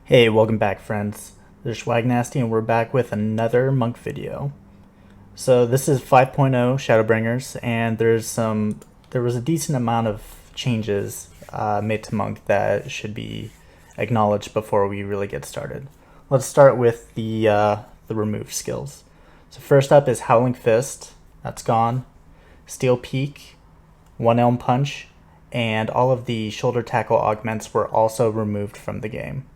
Hey, welcome back friends. This is Swagnasty and we're back with another Monk video. So this is 5.0 Shadowbringers and there was a decent amount of changes made to Monk that should be acknowledged before we really get started. Let's start with the remove skills. So first up is Howling Fist, that's gone. Steel Peak, One Elm Punch, and all of the shoulder tackle augments were also removed from the game.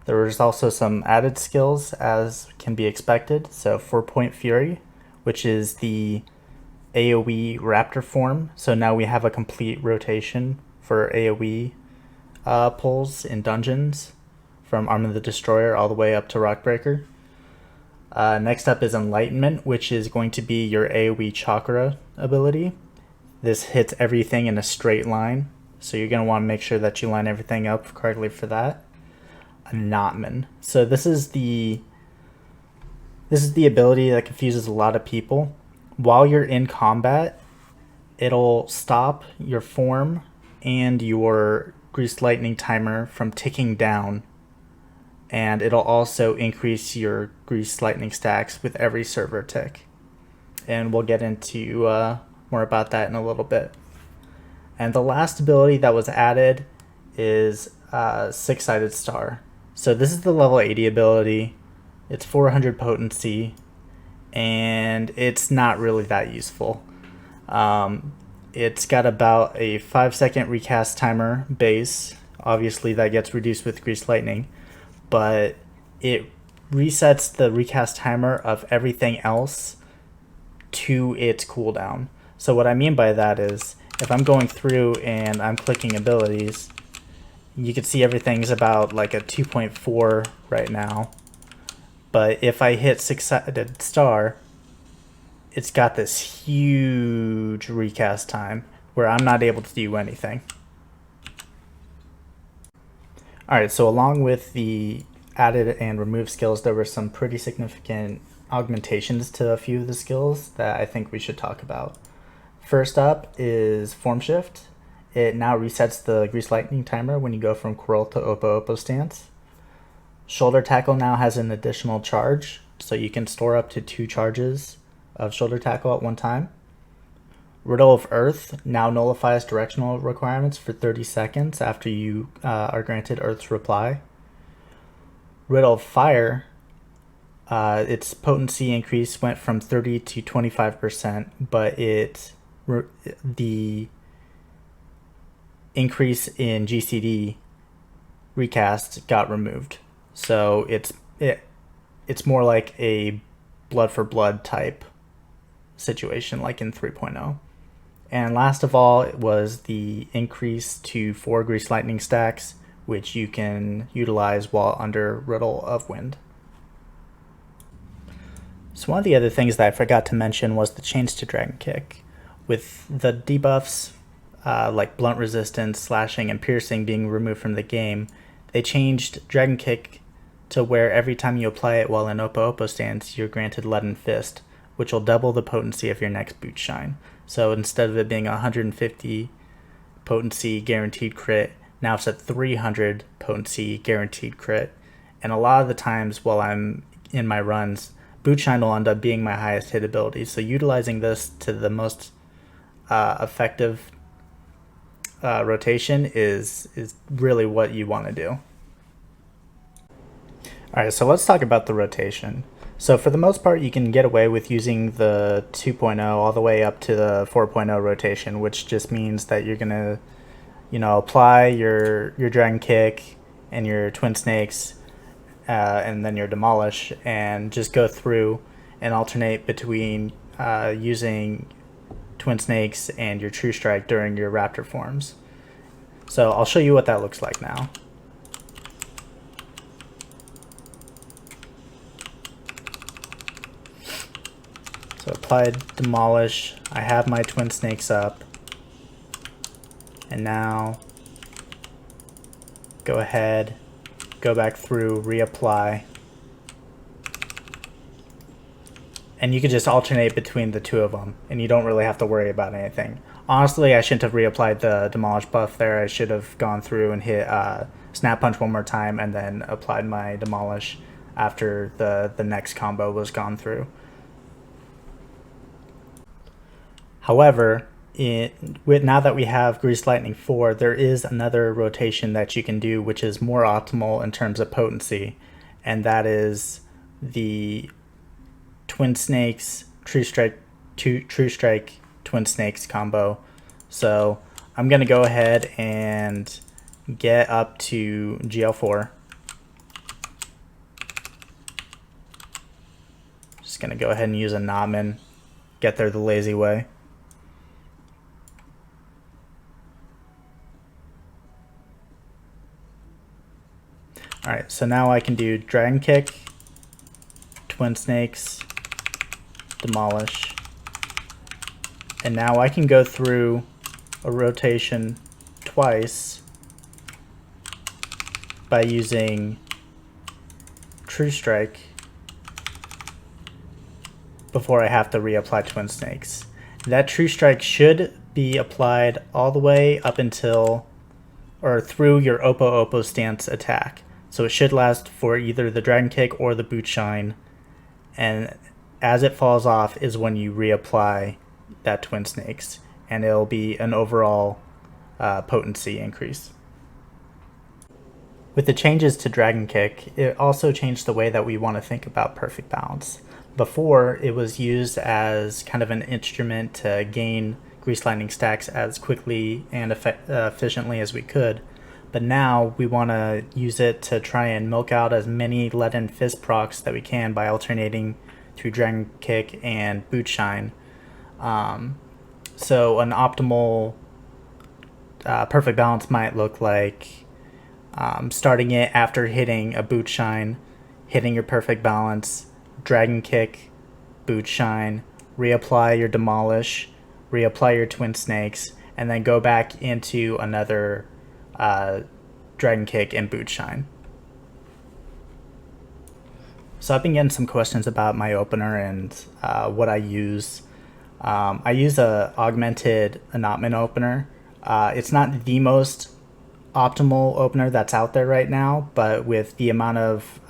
There was also some added skills as can be expected. So 4-Point Fury, which is the AoE Raptor form. So now we have a complete rotation for AoE pulls in dungeons from Arm of the Destroyer all the way up to Rockbreaker. Next up is Enlightenment, which is going to be your AoE Chakra ability. This hits everything in a straight line. So you're going to want to make sure that you line everything up correctly for that. Knotman. So this is the ability that confuses a lot of people. While you're in combat, it'll stop your form and your Greased Lightning timer from ticking down, and it'll also increase your Greased Lightning stacks with every server tick. And we'll get into more about that in a little bit. And the last ability that was added is Six-Sided Star. So this is the level 80 ability. It's 400 potency, and it's not really that useful. It's got about a 5-second recast timer base. Obviously that gets reduced with Greased Lightning, but it resets the recast timer of everything else to its cooldown. So what I mean by that is if I'm going through and I'm clicking abilities, you can see everything's about like a 2.4 right now. But if I hit Six-Sided Star, it's got this huge recast time where I'm not able to do anything. Alright, so along with the added and removed skills, there were some pretty significant augmentations to a few of the skills that I think we should talk about. First up is Form Shift. It now resets the Greased Lightning timer when you go from Quirl to Oppo stance. Shoulder Tackle now has an additional charge, so you can store up to 2 charges of Shoulder Tackle at one time. Riddle of Earth now nullifies directional requirements for 30 seconds after you are granted Earth's reply. Riddle of Fire, its potency increase went from 30 to 25%, but the increase in GCD recast got removed. So it's more like a blood for blood type situation like in 3.0. And last of all, it was the increase to 4 Greased Lightning stacks, which you can utilize while under Riddle of Wind. So one of the other things that I forgot to mention was the change to Dragon Kick. With the debuffs like blunt resistance, slashing, and piercing being removed from the game, they changed Dragon Kick to where every time you apply it while in Oppo stance, you're granted Leaden Fist, which will double the potency of your next boot shine. So instead of it being 150 potency guaranteed crit, now it's at 300 potency guaranteed crit. And a lot of the times while I'm in my runs, boot shine will end up being my highest hit ability. So utilizing this to the most effective rotation is really what you want to do. Alright, so let's talk about the rotation. So for the most part, you can get away with using the 2.0 all the way up to the 4.0 rotation, which just means that you're gonna, apply your Dragon Kick and your Twin Snakes, and then your Demolish, and just go through and alternate between using Twin Snakes and your True Strike during your Raptor forms. So I'll show you what that looks like now. So applied Demolish, I have my Twin Snakes up, and now go ahead, go back through, reapply, and you can just alternate between the two of them, and you don't really have to worry about anything. Honestly, I shouldn't have reapplied the Demolish buff there. I should have gone through and hit Snap Punch one more time, and then applied my Demolish after the next combo was gone through. However, now that we have Grease Lightning 4, there is another rotation that you can do which is more optimal in terms of potency, and that is the Twin Snakes True Strike Twin Snakes combo. So I'm gonna go ahead and get up to GL4. Just gonna go ahead and use a Notman, get there the lazy way. Alright, so now I can do Dragon Kick, Twin Snakes, Demolish, and now I can go through a rotation twice by using True Strike before I have to reapply Twin Snakes. That True Strike should be applied all the way up until or through your Oppo stance attack. So it should last for either the Dragon Kick or the Boot Shine, and as it falls off is when you reapply that Twin Snakes, and it'll be an overall potency increase. With the changes to Dragon Kick, it also changed the way that we want to think about Perfect Balance. Before, it was used as kind of an instrument to gain Grease Lightning stacks as quickly and efficiently as we could. But now we want to use it to try and milk out as many lead-in fist procs that we can by alternating through Dragon Kick and Boot Shine. So an optimal Perfect Balance might look like starting it after hitting a Boot Shine, hitting your Perfect Balance, Dragon Kick, Boot Shine, reapply your Demolish, reapply your Twin Snakes, and then go back into another Dragon Kick and Boot Shine. So I've been getting some questions about my opener and what I use. I use a augmented Notman opener. It's not the most optimal opener that's out there right now, but with the amount of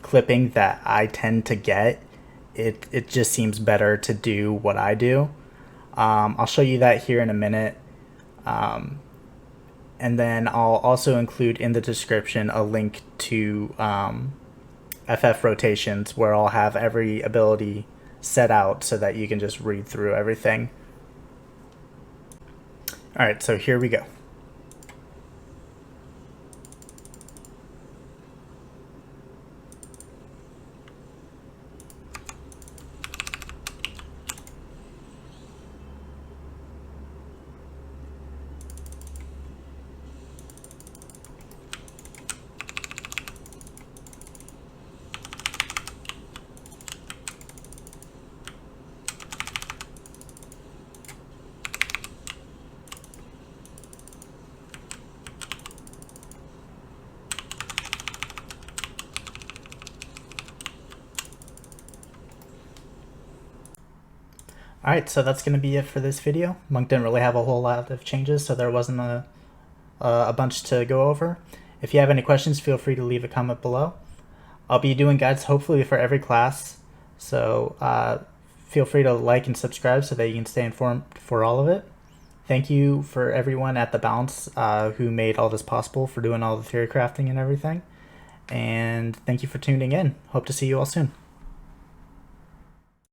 clipping that I tend to get, it just seems better to do what I do. I'll show you that here in a minute. And then I'll also include in the description a link to FF rotations where I'll have every ability set out so that you can just read through everything. Alright, so here we go. Alright, so that's going to be it for this video. Monk didn't really have a whole lot of changes, so there wasn't a bunch to go over. If you have any questions, feel free to leave a comment below. I'll be doing guides hopefully for every class, so feel free to like and subscribe so that you can stay informed for all of it. Thank you for everyone at the Balance who made all this possible, for doing all the theory crafting and everything. And thank you for tuning in. Hope to see you all soon.